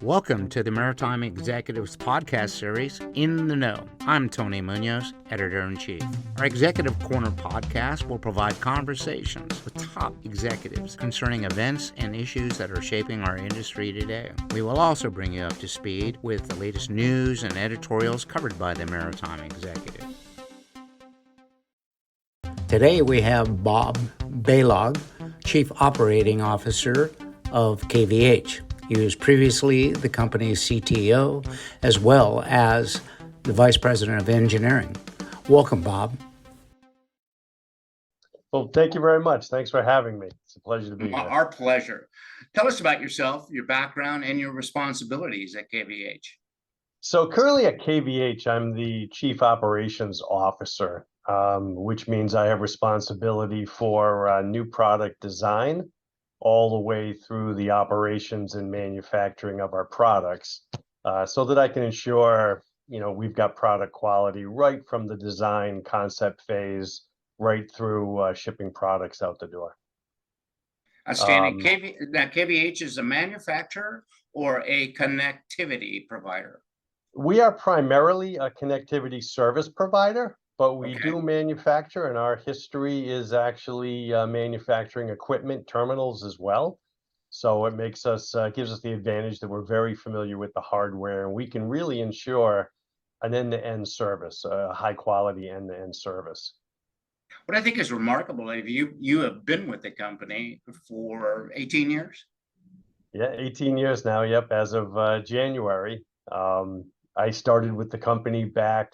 Welcome to the Maritime Executives podcast series, In the Know. I'm Tony Munoz, Editor-in-Chief. Our Executive Corner podcast will provide conversations with top executives concerning events and issues that are shaping our industry today. We will also bring you up to speed with the latest news and editorials covered by the Maritime Executive. Today we have Bob Balog, Chief Operating Officer of KVH. He was previously the company's CTO, as well as the Vice President of Engineering. Welcome, Bob. Well, thank you very much. Thanks for having me. It's a pleasure to be here. Our pleasure. Tell us about yourself, your background, and your responsibilities at KVH. So currently at KVH, I'm the Chief Operations Officer, which means I have responsibility for new product design, all the way through the operations and manufacturing of our products, so that I can ensure, we've got product quality right from the design concept phase, right through shipping products out the door. Outstanding. KVH is a manufacturer or a connectivity provider? We are primarily a connectivity service provider, but we do manufacture, and our history is actually manufacturing equipment terminals as well. So it makes us gives us the advantage that we're very familiar with the hardware, and we can really ensure an end-to-end service, a high quality end-to-end service. What I think is remarkable, you have been with the company for 18 years? Yeah, 18 years now, yep, as of January. I started with the company back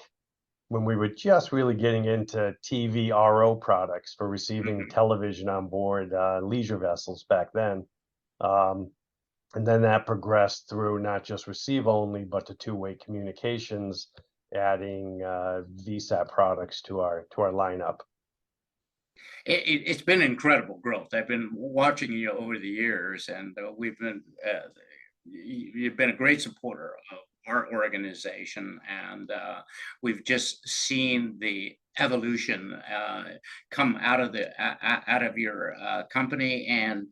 when we were just really getting into TV RO products for receiving television on board leisure vessels back then. And then that progressed through not just receive only, but to two-way communications, adding VSAT products to our lineup. It's been incredible growth. I've been watching you over the years, and you've been a great supporter of our organization, and we've just seen the evolution come out of your company, and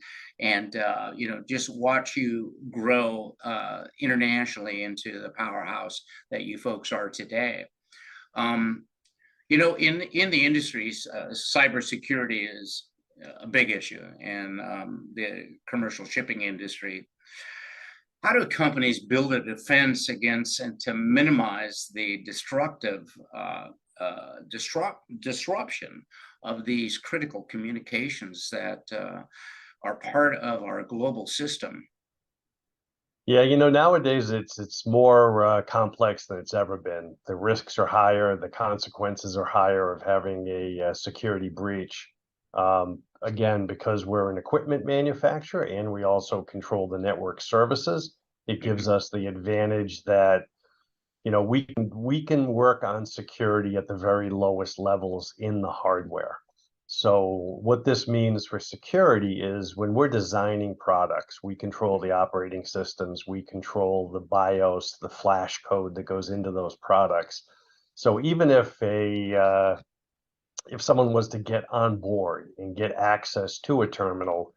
just watch you grow internationally into the powerhouse that you folks are today. In the industries, cybersecurity is a big issue in the commercial shipping industry. How do companies build a defense against and to minimize the destructive disruption of these critical communications that are part of our global system? Yeah, nowadays it's more complex than it's ever been. The risks are higher, the consequences are higher of having a security breach. Again, because we're an equipment manufacturer and we also control the network services, it gives us the advantage that, we can work on security at the very lowest levels in the hardware. So what this means for security is when we're designing products, we control the operating systems, we control the BIOS, the flash code that goes into those products. So even if someone was to get on board and get access to a terminal,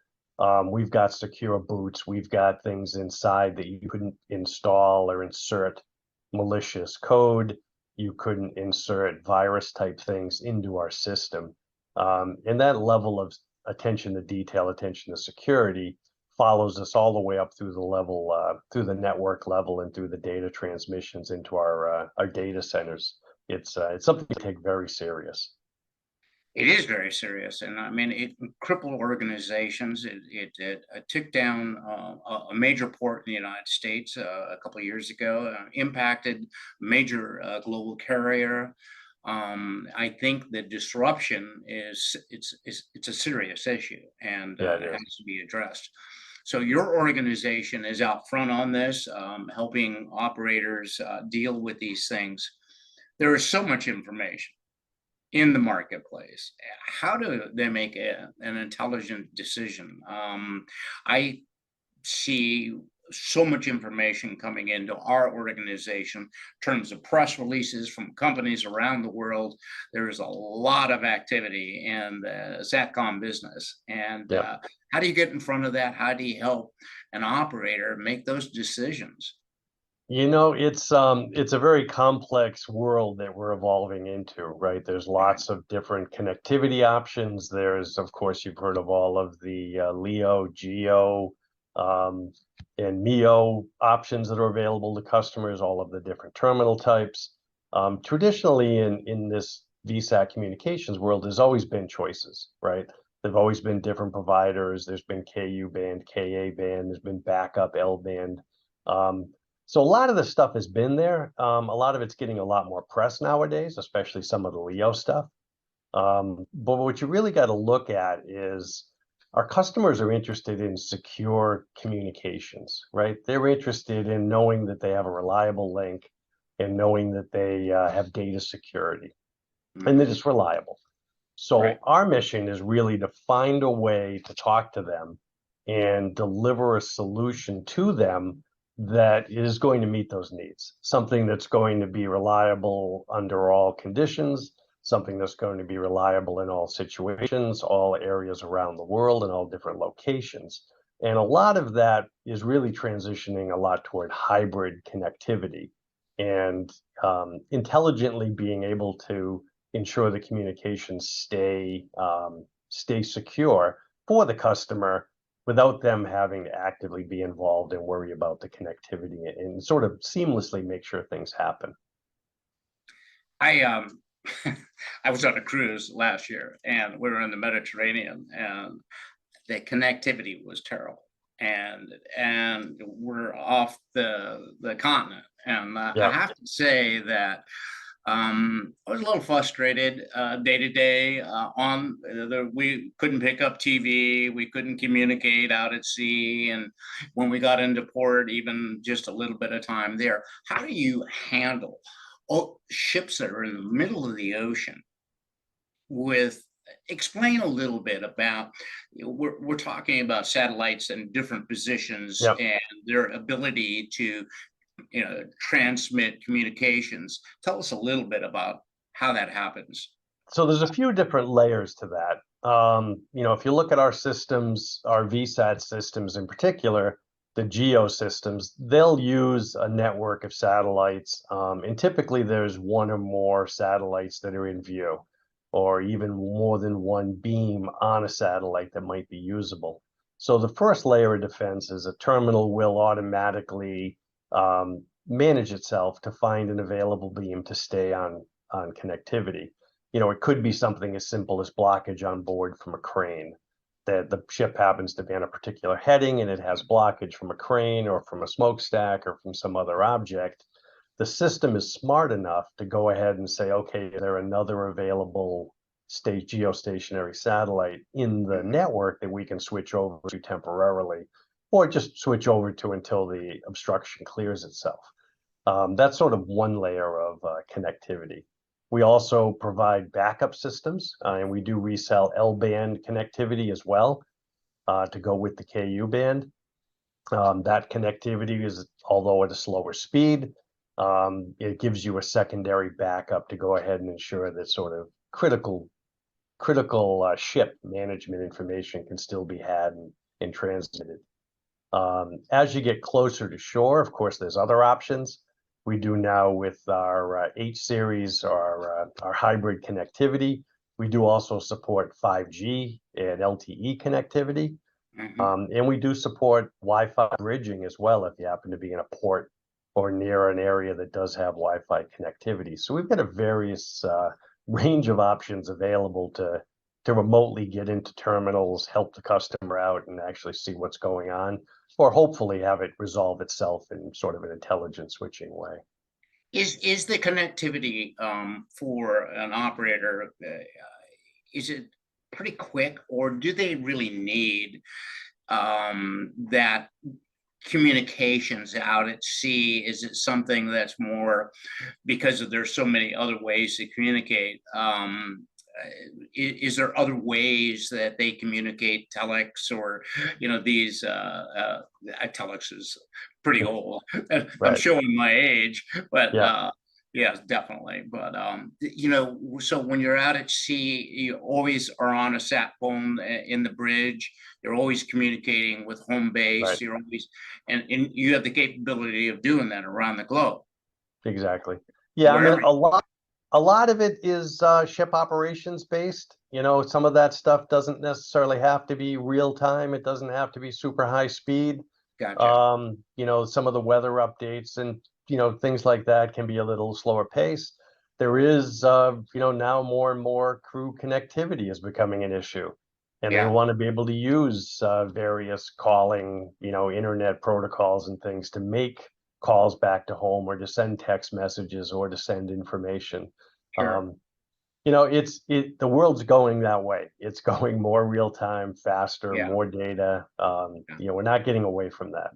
we've got secure boots, we've got things inside that you couldn't install or insert malicious code, you couldn't insert virus type things into our system. And that level of attention to detail, attention to security follows us all the way up through the level, through the network level and through the data transmissions into our data centers. It's something to take very serious. It is very serious, and I mean, it crippled organizations. It took down a major port in the United States a couple of years ago, impacted major global carrier. I think the disruption it's a serious issue, and it has to be addressed. So your organization is out front on this, helping operators deal with these things. There is so much information in the marketplace. How do they make an intelligent decision? I see so much information coming into our organization in terms of press releases from companies around the world. There's a lot of activity in the SATCOM business. And Yeah. how do you get in front of that? How do you help an operator make those decisions? It's a very complex world that we're evolving into, right? There's Right. lots of different connectivity options. There's, of course, you've heard of all of the LEO, GEO, um, and MEO options that are available to customers, all of the different terminal types. Traditionally, in this VSAT communications world, there's always been choices, right? There've always been different providers. There's been KU band, KA band, there's been backup L band. Um, so a lot of the stuff has been there. A lot of it's getting a lot more press nowadays, especially some of the Leo stuff. But what you really got to look at is our customers are interested in secure communications, right? They're interested in knowing that they have a reliable link and knowing that they have data security and that Hmm. it's reliable. Right. So our mission is really to find a way to talk to them and deliver a solution to them that is going to meet those needs. Something that's going to be reliable under all conditions, something that's going to be reliable in all situations, all areas around the world, and all different locations. And a lot of that is really transitioning a lot toward hybrid connectivity and intelligently being able to ensure the communications stay secure for the customer without them having to actively be involved and worry about the connectivity and sort of seamlessly make sure things happen. I I was on a cruise last year and we were in the Mediterranean and the connectivity was terrible. And we're off the continent. And I Yeah, have to say that I was a little frustrated day to day on we couldn't pick up TV, we couldn't communicate out at sea, and when we got into port, even just a little bit of time there. How do you handle ships that are in the middle of the ocean with explain a little bit about we're talking about satellites in different positions yeah. and their ability to transmit communications. Tell us a little bit about how that happens. So there's a few different layers to that. If you look at our systems, our VSAT systems in particular, the GEO systems, they'll use a network of satellites. And typically there's one or more satellites that are in view, or even more than one beam on a satellite that might be usable. So the first layer of defense is a terminal will automatically manage itself to find an available beam to stay on connectivity. It could be something as simple as blockage on board from a crane, that the ship happens to be on a particular heading and it has blockage from a crane or from a smokestack or from some other object. The system is smart enough to go ahead and say, okay, is there another available geostationary satellite in the Mhm. network that we can switch over to temporarily, or just switch over to until the obstruction clears itself. That's sort of one layer of connectivity. We also provide backup systems, and we do resell L-band connectivity as well to go with the KU band. That connectivity is, although at a slower speed, it gives you a secondary backup to go ahead and ensure that sort of critical ship management information can still be had and transmitted. As you get closer to shore, of course, there's other options. We do now with our H series, our hybrid connectivity. We do also support 5G and LTE connectivity. Mhm. And we do support Wi-Fi bridging as well if you happen to be in a port or near an area that does have Wi-Fi connectivity. So we've got a various range of options available to remotely get into terminals, help the customer out, and actually see what's going on, or hopefully have it resolve itself in sort of an intelligent switching way. Is the connectivity for an operator is it pretty quick, or do they really need that communications out at sea? Is it something that's more because there's so many other ways to communicate? is there other ways that they communicate telex, or these telex is pretty old. I'm Right. showing my age, but Yeah. yeah, definitely. But so when you're out at sea, you always are on a sat phone in the bridge. You're always communicating with home base. Right. You're always, and you have the capability of doing that around the globe, Exactly. Yeah. I mean, wherever. a lot of it is ship operations based. Some of that stuff doesn't necessarily have to be real time. It doesn't have to be super high speed. Gotcha. Some of the weather updates and things like that can be a little slower paced. There is now more and more crew connectivity is becoming an issue. And they Yeah, want to be able to use various calling, internet protocols and things to make calls back to home or to send text messages or to send information. sure. Um, the world's going that way. It's going more real time, faster, Yeah. more data. Yeah. We're not getting away from that.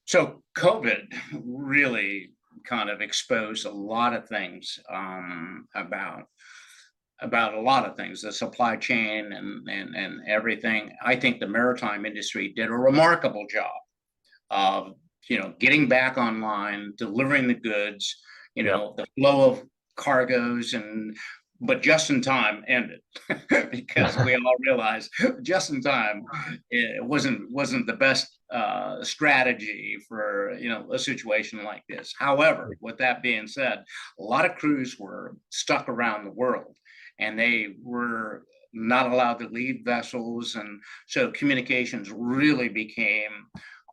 So COVID really kind of exposed a lot of things about a lot of things, the supply chain and everything. I think the maritime industry did a remarkable job of getting back online, delivering the goods, Yep. the flow of cargoes, and but just in time ended because we all realized just in time it wasn't the best strategy for a situation like this. However, with that being said, a lot of crews were stuck around the world, and they were not allowed to leave vessels, and so communications really became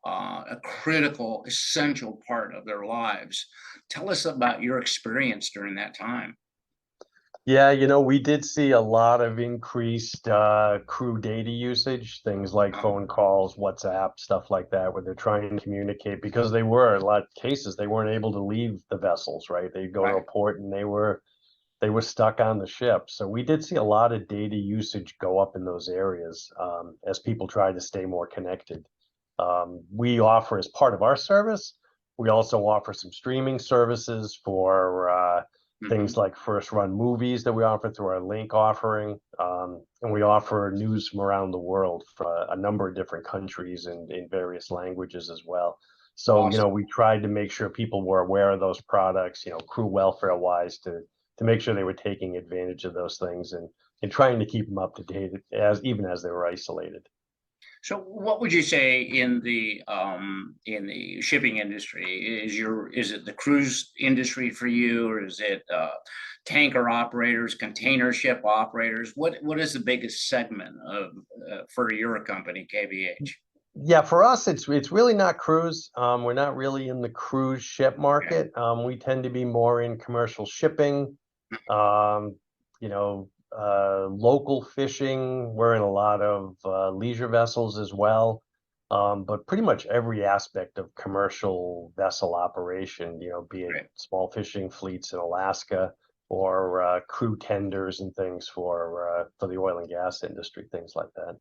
a critical, essential part of their lives. Tell us about your experience during that time. Yeah, we did see a lot of increased crew data usage, things like Um, phone calls, WhatsApp, stuff like that, where they're trying to communicate because they were, in a lot of cases, they weren't able to leave the vessels, right? They'd go to a right. port and they were stuck on the ship. So we did see a lot of data usage go up in those areas as people try to stay more connected. We offer as part of our service, we also offer some streaming services for things Mm-hmm. like first run movies that we offer through our link offering. And we offer news from around the world from a number of different countries and in various languages as well. So, Awesome. we tried to make sure people were aware of those products, crew welfare wise to make sure they were taking advantage of those things and trying to keep them up to date as even as they were isolated. So, what would you say in the shipping industry? Is it the cruise industry for you, or is it tanker operators, container ship operators? What is the biggest segment of for your company, KVH? Yeah, for us, it's really not cruise. We're not really in the cruise ship Okay. market. We tend to be more in commercial shipping, um, local fishing. We're in a lot of leisure vessels as well. But pretty much every aspect of commercial vessel operation, be it Great. small fishing fleets in Alaska or crew tenders and things for the oil and gas industry, things like that.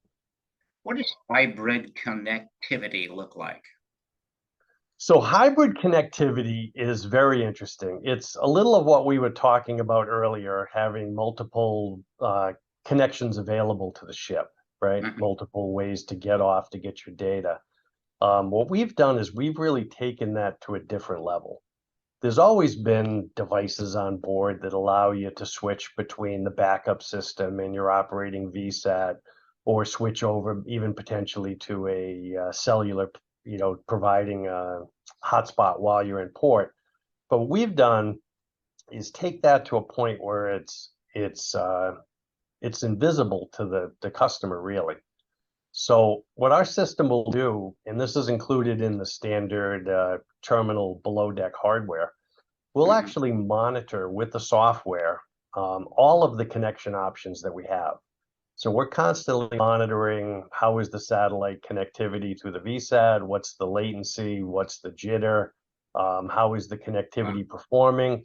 What does hybrid connectivity look like? So hybrid connectivity is very interesting. It's a little of what we were talking about earlier, having multiple connections available to the ship, right? Mhm. Multiple ways to get off to get your data. What we've done is we've really taken that to a different level. There's always been devices on board that allow you to switch between the backup system and your operating VSAT, or switch over even potentially to a cellular, providing a hotspot while you're in port. But what we've done is take that to a point where it's invisible to the customer really. So what our system will do, and this is included in the standard terminal below deck hardware, we'll Mhm. actually monitor with the software all of the connection options that we have. So we're constantly monitoring how is the satellite connectivity through the VSAT, what's the latency, what's the jitter, how is the Wow. connectivity performing.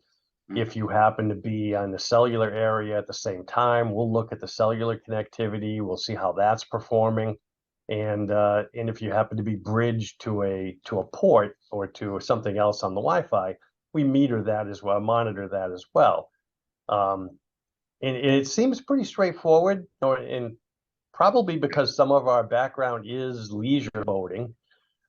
If Mhm. you happen to be on the cellular area at the same time, we'll look at the cellular connectivity, we'll see how that's performing. And if you happen to be bridged to a port or to something else on the Wi-Fi, we meter that as well, monitor that as well. Um, and it seems pretty straightforward, and probably because some of our background is leisure boating.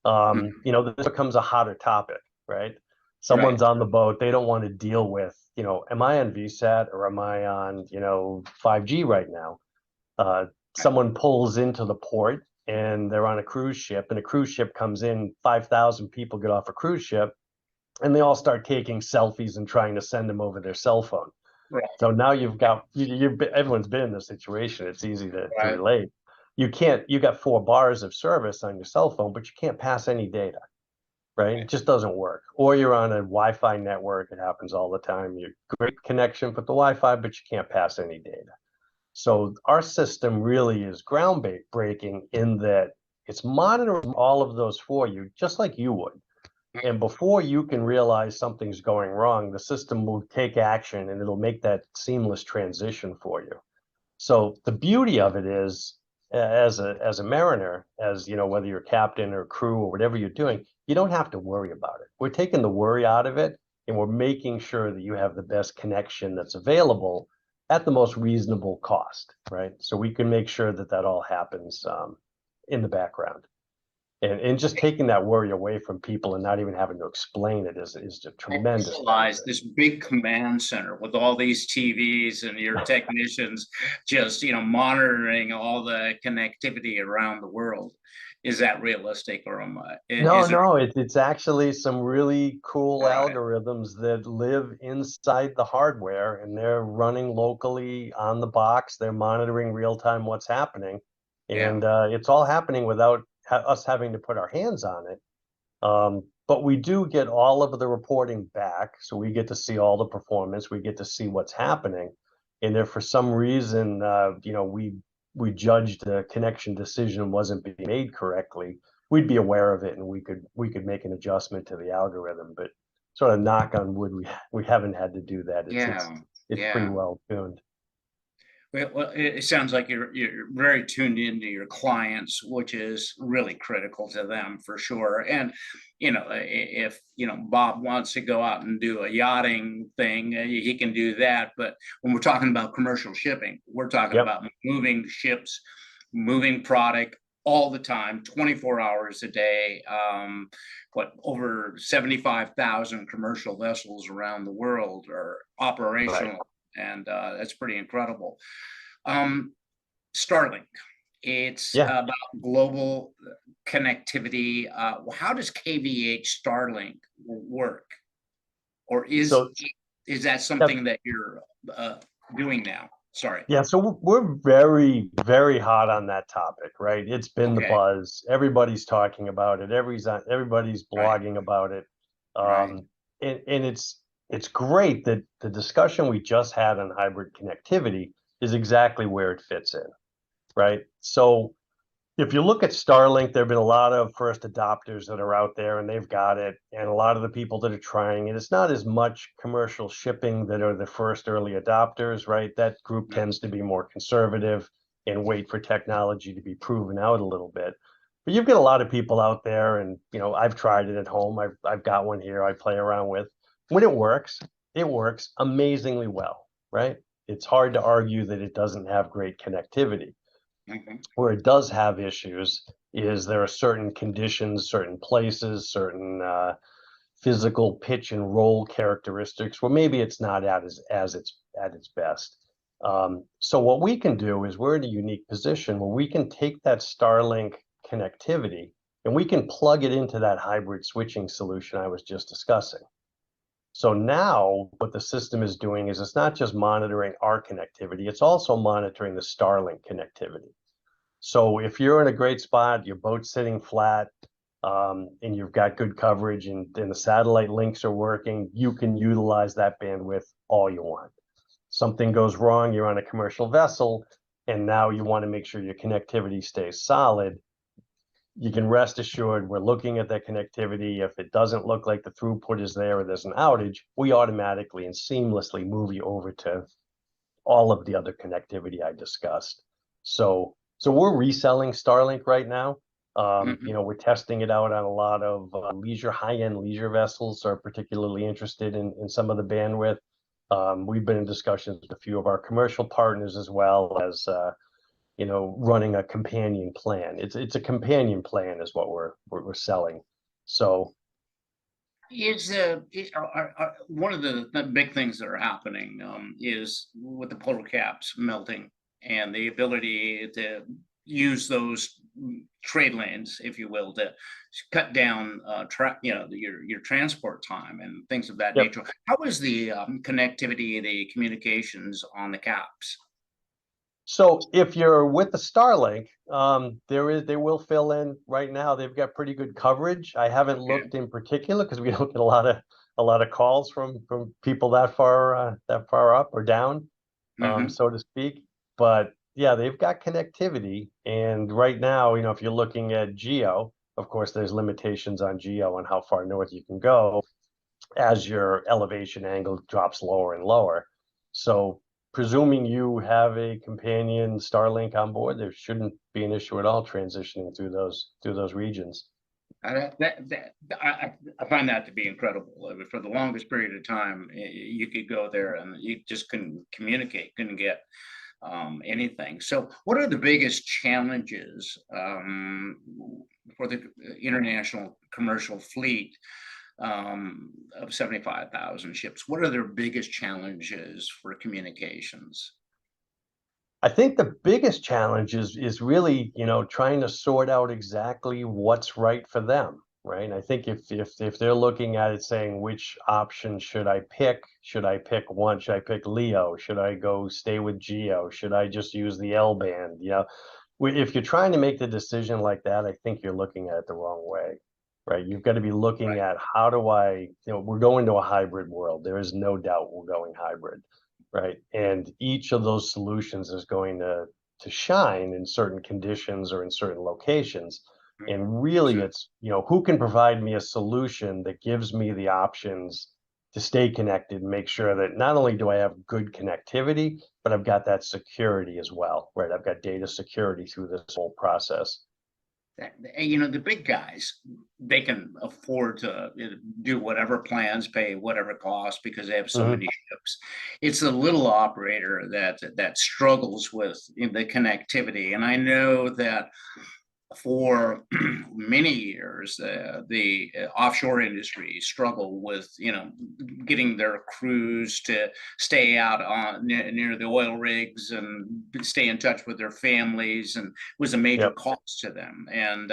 Mhm. This becomes a hotter topic, right? Right. Someone's on the boat, they don't want to deal with, am I on VSAT or am I on, 5G right now? Uh, Right. Someone pulls into the port and they're on a cruise ship, and a cruise ship comes in, 5,000 people get off a cruise ship, and they all start taking selfies and trying to send them over their cell phone. Right. So now you've got everyone's been in this situation. It's easy to Right. relate. You got 4 bars of service on your cell phone, but you can't pass any data, right? It Right. just doesn't work. Or you're on a Wi-Fi network. It happens all the time. You great connection with the Wi-Fi, but you can't pass any data. So our system really is groundbreaking in that it's monitoring all of those for you, just like you would. And before you can realize something's going wrong, the system will take action and it'll make that seamless transition for you. So the beauty of it is, as a mariner, as whether you're captain or crew or whatever you're doing, you don't have to worry about it. We're taking the worry out of it, and we're making sure that you have the best connection that's available at the most reasonable cost, right? So we can make sure that that all happens in the background. And just taking that worry away from people and not even having to explain it is a I tremendous visualize benefit. this big command center with all these TVs and your technicians just, monitoring all the connectivity around the world. Is that realistic, or No, is it no, it's actually some really cool right? algorithms that live inside the hardware, and they're running locally on the box. They're monitoring real time what's happening, Yeah. and it's all happening without us having to put our hands on it. But we do get all of the reporting back, so we get to see all the performance. We get to see what's happening, and if for some reason, we judged the connection decision wasn't being made correctly, we'd be aware of it, and we could make an adjustment to the algorithm. But sort of knock on wood, we haven't had to do that. It's it's Yeah. it's pretty Yeah. well tuned. Well, it sounds like you're very tuned into your clients, which is really critical to them for sure. And if Bob wants to go out and do a yachting thing, he can do that. But when we're talking about commercial shipping, we're talking Yep. about moving ships, moving product all the time, 24 hours a day. What, over 75,000 commercial vessels around the world are Right. operational, and that's pretty incredible. Um, Starlink, it's Yeah. about global connectivity. How does KVH Starlink work, or So is that yeah, something that you're uh, doing now? Sorry. Yeah, so we're very, very hot on that topic, right? It's been the Okay. buzz. Everybody's talking about it. Everybody's Right. blogging about it. Right. And it's great that the discussion we just had on hybrid connectivity is exactly where it fits in, right? So if you look at Starlink, there have been a lot of first adopters that are out there and they've got it, and a lot of the people that are trying it. It's not as much commercial shipping that are the first early adopters, right? That group Right. tends to be more conservative and wait for technology to be proven out a little bit. But you've got a lot of people out there, and I've tried it at home. I've got one here I play around with. When it works amazingly well, right? It's hard to argue that it doesn't have great connectivity. Mhm. Where it does have issues is there are certain conditions, certain places, certain physical pitch and roll characteristics where maybe it's not as it's at its best. So what we can do is we're in a unique position where we can take that Starlink connectivity and we can plug it into that hybrid switching solution I was just discussing. So now what the system is doing is it's not just monitoring our connectivity, it's also monitoring the Starlink connectivity. So if you're in a great spot, your boat's sitting flat, and you've got good coverage, and the satellite links are working, you can utilize that bandwidth all you want. Something goes wrong, you're on a commercial vessel, and now you want to make sure your connectivity stays solid. You can rest assured we're looking at that connectivity. If it doesn't look like the throughput is there or there's an outage, we automatically and seamlessly move you over to all of the other connectivity I discussed. So we're reselling Starlink right now. Mhm. We're testing it out on a lot of high-end leisure vessels are particularly interested in some of the bandwidth. We've been in discussions with a few of our commercial partners as well as running a companion plan. It's a companion plan is what we're selling. So One of the big things that are happening is with the polar caps melting and the ability to use those trade lanes, if you will, to cut down your transport time and things of that yep. nature. How is the connectivity, the communications on the caps? So if you're with the Starlink, they will fill in right now. They've got pretty good coverage. I haven't Okay. looked in particular because we don't get a lot of calls from people that far up or down, Hmm. so to speak. But yeah, they've got connectivity. And right now, if you're looking at geo, of course, there's limitations on geo and how far north you can go as your elevation angle drops lower and lower. So presuming you have a companion Starlink on board, there shouldn't be an issue at all transitioning through those regions. I find that to be incredible. I mean, for the longest period of time, you could go there and you just couldn't communicate, couldn't get anything. So, what are the biggest challenges for the international commercial fleet of 75,000 ships? What are their biggest challenges for communications? I think the biggest challenge is really, trying to sort out exactly what's right for them, right? I think if they're looking at it saying which option should I pick? Should I pick one? Should I pick Leo? Should I go stay with Geo? Should I just use the L band? If you're trying to make the decision like that, I think you're looking at it the wrong way, right? You've got to be looking Right, at how do we're going to a hybrid world. There is no doubt we're going hybrid, right? And each of those solutions is going to shine in certain conditions or in certain locations. And really, 100%. it's who can provide me a solution that gives me the options to stay connected and make sure that not only do I have good connectivity, but I've got that security as well, right? I've got data security through this whole process. The big guys, they can afford to do whatever plans, pay whatever cost because they have so Hmm. many ships. It's the little operator that struggles with the connectivity. And I know that for many years, the offshore industry struggle with, getting their crews to stay out on near the oil rigs and stay in touch with their families, and was a major Yep. cost to them. And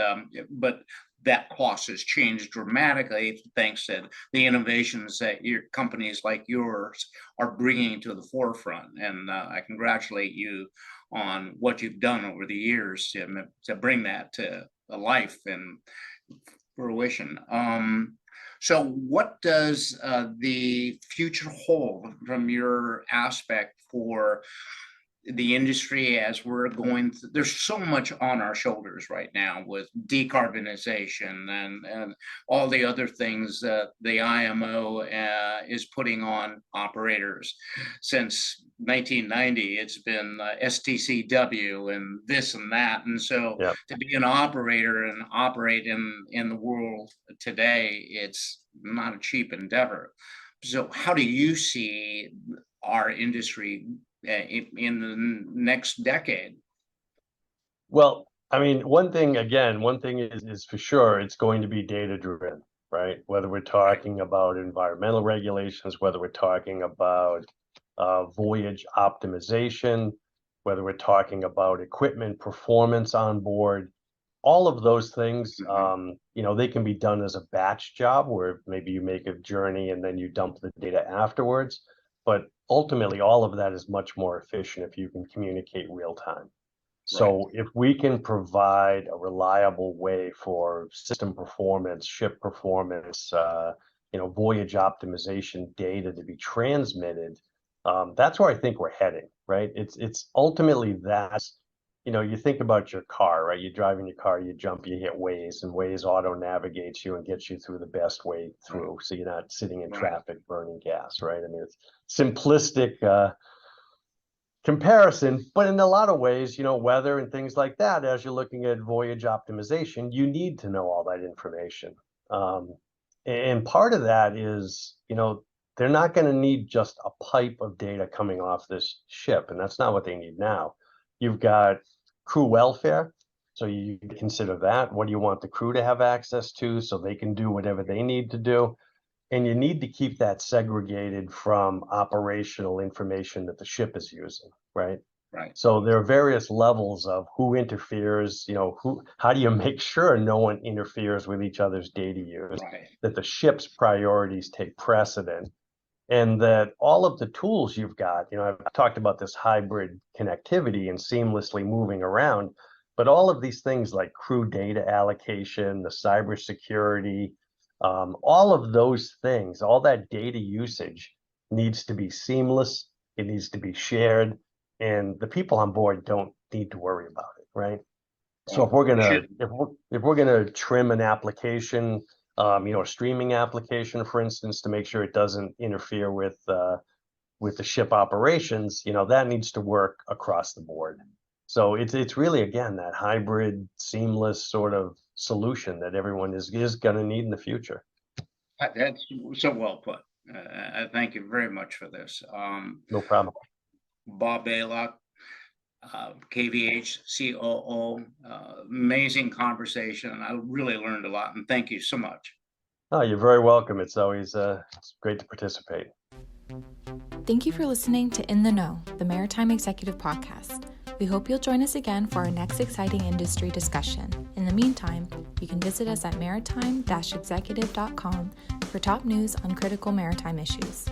but that cost has changed dramatically thanks to the innovations that your companies like yours are bringing to the forefront. And I congratulate you on what you've done over the years to bring that to life and fruition. So, what does the future hold from your aspect for the industry as we're going there's so much on our shoulders right now with decarbonization and all the other things that the IMO is putting on operators since 1990. It's been STCW and this and that, and so Yep. to be an operator and operate in the world today, it's not a cheap endeavor. So how do you see our industry in the next decade? Well, I mean, one thing is for sure, it's going to be data driven, right? Whether we're Right. talking about environmental regulations, whether we're talking about voyage optimization, whether we're talking about equipment performance on board, all of those things, Mhm. they can be done as a batch job where maybe you make a journey and then you dump the data afterwards. But ultimately, all of that is much more efficient if you can communicate real time. Right. So if we can provide a reliable way for system performance, ship performance, voyage optimization data to be transmitted, that's where I think we're heading, right? It's ultimately that, you think about your car, right? You drive in your car, you jump, you hit Waze, and Waze auto navigates you and gets you through the best way Right. through, so you're not sitting in Right. traffic burning gas, right? I mean, it's simplistic comparison, but in a lot of ways, weather and things like that, as you're looking at voyage optimization, you need to know all that information. And part of that is, they're not going to need just a pipe of data coming off this ship, and that's not what they need now. You've got crew welfare, so you consider that. What do you want the crew to have access to so they can do whatever they need to do? And you need to keep that segregated from operational information that the ship is using, right? Right. So there are various levels of who interferes, how do you make sure no one interferes with each other's data use, Right. that the ship's priorities take precedent, and that all of the tools you've got, I've talked about this hybrid connectivity and seamlessly moving around, but all of these things like crew data allocation, the cybersecurity, all of those things, all that data usage needs to be seamless. It needs to be shared, and the people on board don't need to worry about it, right? So if we're gonna trim an application, a streaming application, for instance, to make sure it doesn't interfere with the ship operations, that needs to work across the board. So it's really, again, that hybrid, seamless sort of solution that everyone is going to need in the future. That's so well put. Thank you very much for this. No problem. Bob Balog, KVH COO, amazing conversation, and I really learned a lot. And thank you so much. Oh, you're very welcome. It's always it's great to participate. Thank you for listening to In the Know, the Maritime Executive Podcast. We hope you'll join us again for our next exciting industry discussion. In the meantime, you can visit us at maritime-executive.com for top news on critical maritime issues.